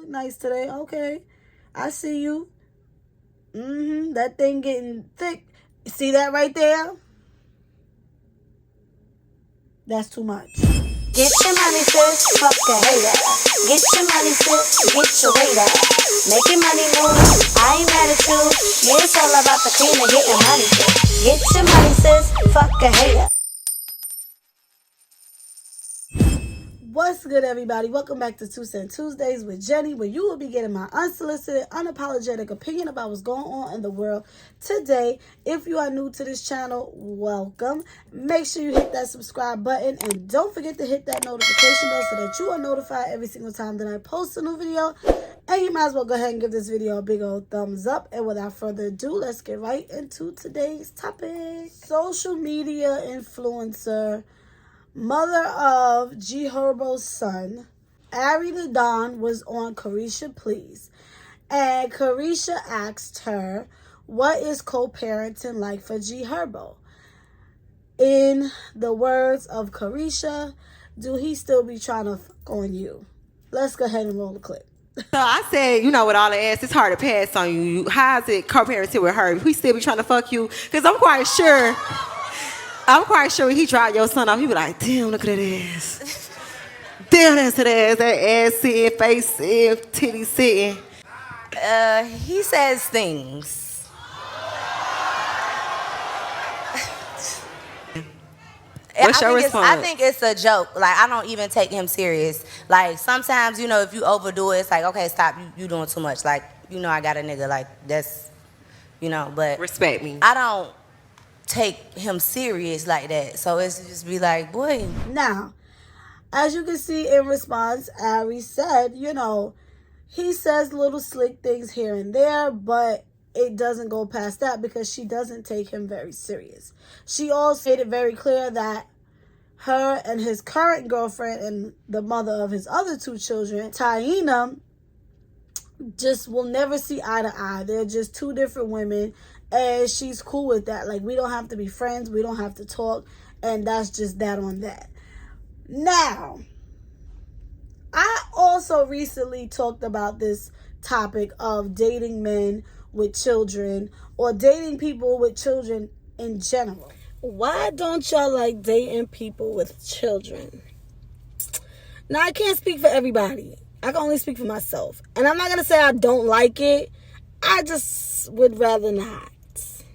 look nice today. Okay, I see you. That thing getting thick. See that right there? That's too much. Get your money, sis, fuck a hater. Get your money, sis, get your weight up. Making money move, I ain't mad at you. Yeah, it's all about the cream and getting money, sis. Get your money, sis, fuck a hater. What's good, everybody? Welcome back to 2 Cent Tuesdays with Jenny, where you will be getting my unsolicited, unapologetic opinion about what's going on in the world today. If you are new to this channel, welcome. Make sure you hit that subscribe button and don't forget to hit that notification bell so that you are notified every single time that I post a new video. And you might as well go ahead and give this video a big old thumbs up. And without further ado, let's get right into today's topic. Social media influencer, mother of Herbo's son, Ari the Don, was on Carisha Please. And Carisha asked her, what is co-parenting like for Herbo? In the words of Carisha, do he still be trying to fuck on you? Let's go ahead and roll the clip. So I said, with all the ass, it's hard to pass on you. How is it co-parenting with her? He still be trying to fuck you? Because I'm quite sure when he dropped your son off, he be like, damn, look at that ass. Damn, that's that ass. That ass sitting, face sitting, titty sitting. He says things. What's your response? I think it's a joke. Like, I don't even take him serious. Like, sometimes, if you overdo it, it's like, okay, stop, you doing too much. Like, I got a nigga, like, that's, but respect me. I don't take him serious like that. So it's just be like, boy. Now, as you can see in response, Ari said, he says little slick things here and there, but it doesn't go past that because she doesn't take him very serious. She also made it very clear that her and his current girlfriend and the mother of his other two children, Taina, just will never see eye to eye. They're just two different women, and she's cool with that. Like, we don't have to be friends. We don't have to talk, and that's just that on that. Now, I also recently talked about this topic of dating men with children or dating people with children in general. Why don't y'all like dating people with children? Now, I can't speak for everybody. I can only speak for myself. And I'm not going to say I don't like it. I just would rather not.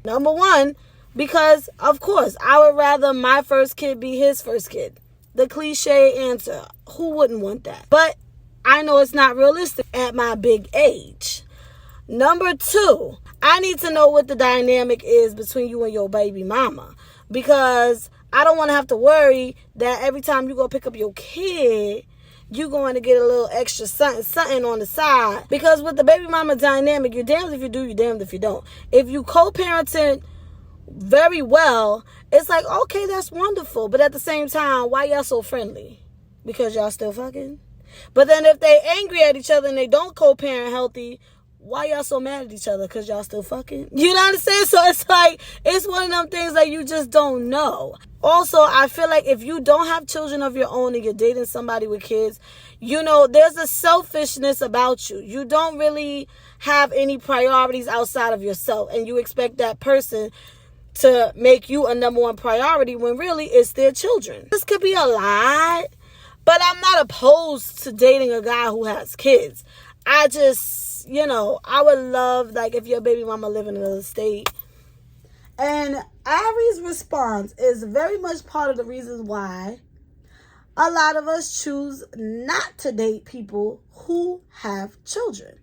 Number one, because, of course, I would rather my first kid be his first kid. The cliche answer. Who wouldn't want that? But I know it's not realistic at my big age. Number two, I need to know what the dynamic is between you and your baby mama. Because I don't want to have to worry that every time you go pick up your kid, you're going to get a little extra something on the side. Because with the baby mama dynamic, you're damned if you do, you're damned if you don't. If you co-parenting very well, it's like, okay, that's wonderful. But at the same time, why y'all so friendly? Because y'all still fucking? But then if they angry at each other and they don't co-parent healthy, why y'all so mad at each other? Because y'all still fucking? You know what I'm saying? So it's like, it's one of them things that you just don't know. Also, I feel like if you don't have children of your own and you're dating somebody with kids, there's a selfishness about you. You don't really have any priorities outside of yourself. And you expect that person to make you a number one priority when really it's their children. This could be a lot, but I'm not opposed to dating a guy who has kids. I just, I would love, like, if your baby mama live in another state. And Ari's response is very much part of the reasons why a lot of us choose not to date people who have children.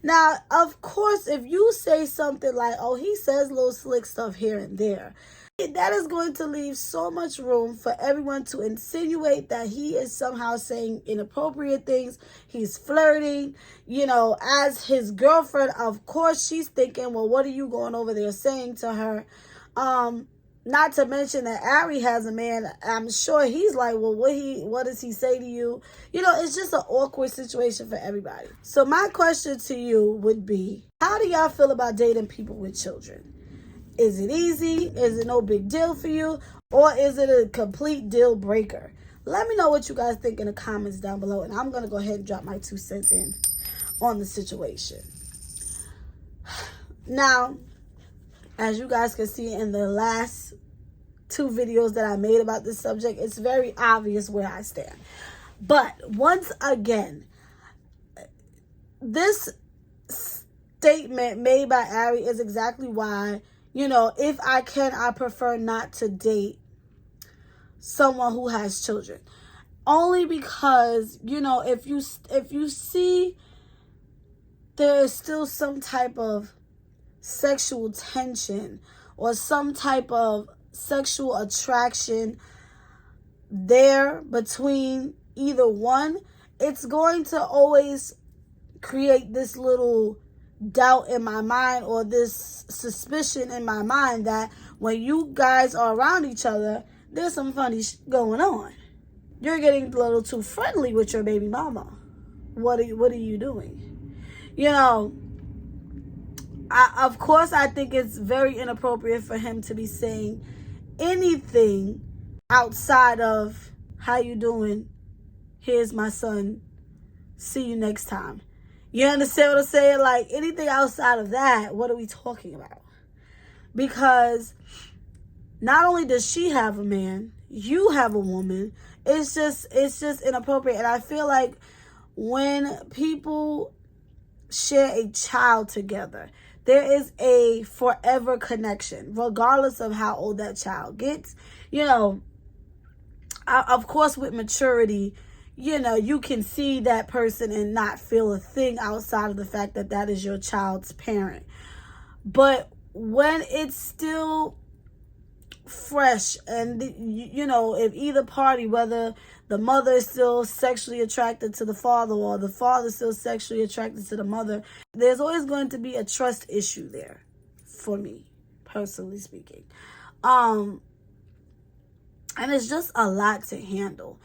Now, of course, if you say something like, oh, he says little slick stuff here and there, that is going to leave so much room for everyone to insinuate that he is somehow saying inappropriate things. He's flirting, as his girlfriend. Of course, she's thinking, well, what are you going over there saying to her? Not to mention that Ari has a man. I'm sure he's like, well, what does he say to you? It's just an awkward situation for everybody. So my question to you would be, how do y'all feel about dating people with children? Is it easy? Is it no big deal for you? Or is it a complete deal breaker? Let me know what you guys think in the comments down below, and I'm going to go ahead and drop my 2 cents in on the situation. Now, as you guys can see in the last 2 videos that I made about this subject, it's very obvious where I stand. But once again, this statement made by Ari is exactly why, if I can, I prefer not to date someone who has children. Only because, if you see there is still some type of sexual tension or some type of sexual attraction there between either one, it's going to always create this little doubt in my mind, or this suspicion in my mind that when you guys are around each other, there's some funny going on. You're getting a little too friendly with your baby mama. What are you doing? Of course, I think it's very inappropriate for him to be saying anything outside of, how you doing? Here's my son. See you next time. You understand what I'm saying? Like, anything outside of that, what are we talking about? Because not only does she have a man, you have a woman. It's just inappropriate. And I feel like when people share a child together, there is a forever connection, regardless of how old that child gets. Of course, with maturity, you can see that person and not feel a thing outside of the fact that that is your child's parent. But when it's still fresh, and if either party, whether the mother is still sexually attracted to the father or the father is still sexually attracted to the mother, there's always going to be a trust issue there, for me, personally speaking. And it's just a lot to handle.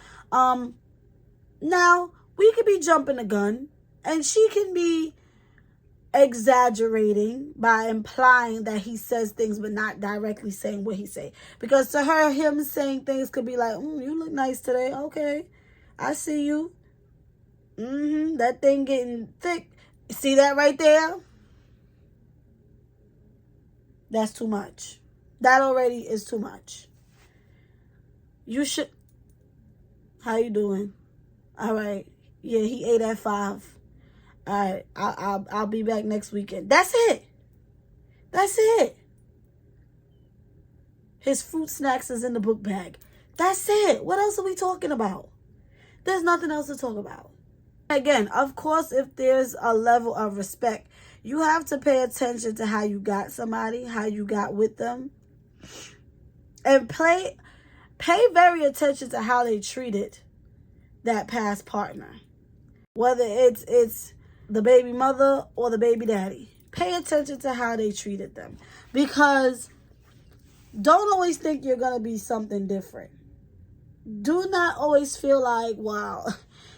Now, we could be jumping the gun, and she can be exaggerating by implying that he says things but not directly saying what he say. Because to her, him saying things could be like, you look nice today. Okay, I see you. That thing getting thick. See that right there? That's too much. That already is too much. You should... How you doing? All right. Yeah, he ate at 5. All right. I'll be back next weekend. That's it. That's it. His fruit snacks is in the book bag. That's it. What else are we talking about? There's nothing else to talk about. Again, of course, if there's a level of respect, you have to pay attention to how you got somebody, how you got with them. And pay very attention to how they treated that past partner. Whether it's the baby mother or the baby daddy. Pay attention to how they treated them. Because don't always think you're going to be something different. Do not always feel like, wow,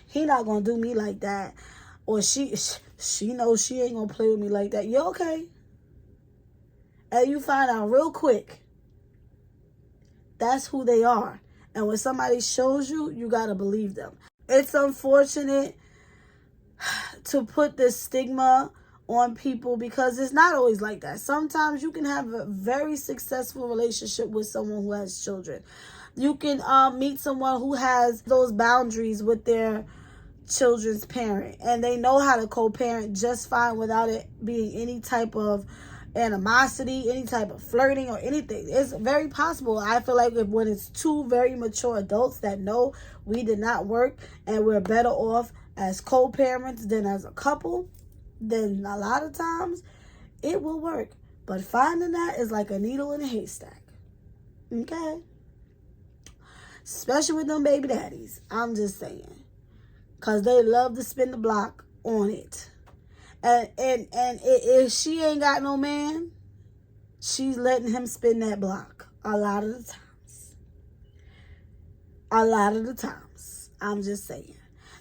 he not going to do me like that. Or she knows she ain't going to play with me like that. You're okay. And you find out real quick, that's who they are. And when somebody shows you, you got to believe them. It's unfortunate to put this stigma on people because it's not always like that. Sometimes you can have a very successful relationship with someone who has children. You can meet someone who has those boundaries with their children's parent, and they know how to co-parent just fine without it being any type of animosity, any type of flirting or anything. It's very possible. I feel like when it's two very mature adults that know we did not work and we're better off as co-parents than as a couple, then a lot of times it will work. But finding that is like a needle in a haystack. Okay? Especially with them baby daddies. I'm just saying. Because they love to spin the block on it. And if she ain't got no man, she's letting him spin that block a lot of the times. A lot of the times. I'm just saying.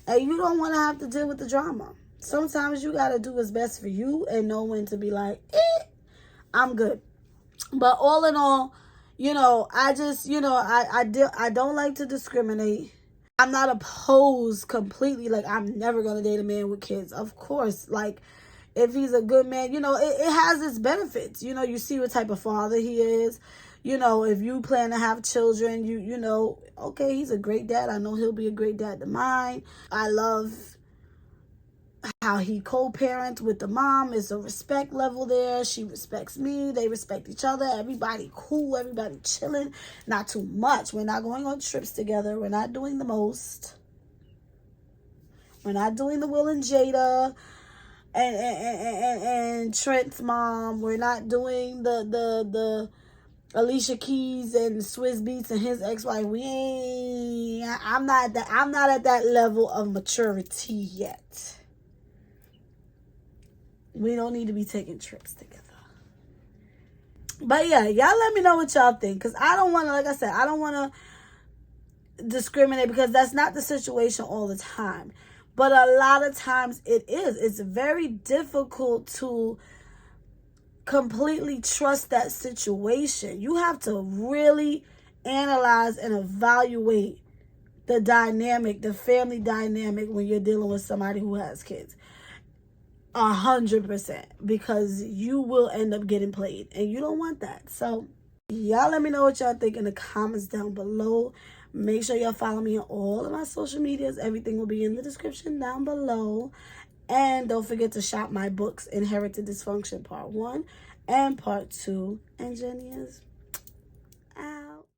And you don't want to have to deal with the drama. Sometimes you got to do what's best for you and know when to be like, I'm good. But all in all, I just, I don't like to discriminate. I'm not opposed completely. Like, I'm never going to date a man with kids. Of course, like, if he's a good man, you know, it has its benefits. You know, you see what type of father he is. You know, if you plan to have children, you know, okay, he's a great dad. I know he'll be a great dad to mine. I love how he co-parents with the mom. It's a respect level there. She respects me. They respect each other. Everybody cool. Everybody chilling. Not too much. We're not going on trips together. We're not doing the most. We're not doing the Will and Jada and Trent's mom. We're not doing the Alicia Keys and Swizz Beatz and his ex-wife. I'm not at that level of maturity yet. We don't need to be taking trips together. But yeah, y'all let me know what y'all think. Because I don't want to, like I said, I don't want to discriminate, because that's not the situation all the time. But a lot of times it is. It's very difficult to completely trust that situation. You have to really analyze and evaluate the dynamic, the family dynamic, when you're dealing with somebody who has kids. 100%, because you will end up getting played, and you don't want that. So y'all let me know what y'all think in the comments down below. Make sure y'all follow me on all of my social medias. Everything will be in the description down below. And don't forget to shop my books, Inherited Dysfunction Part 1 and Part 2, and Jenny is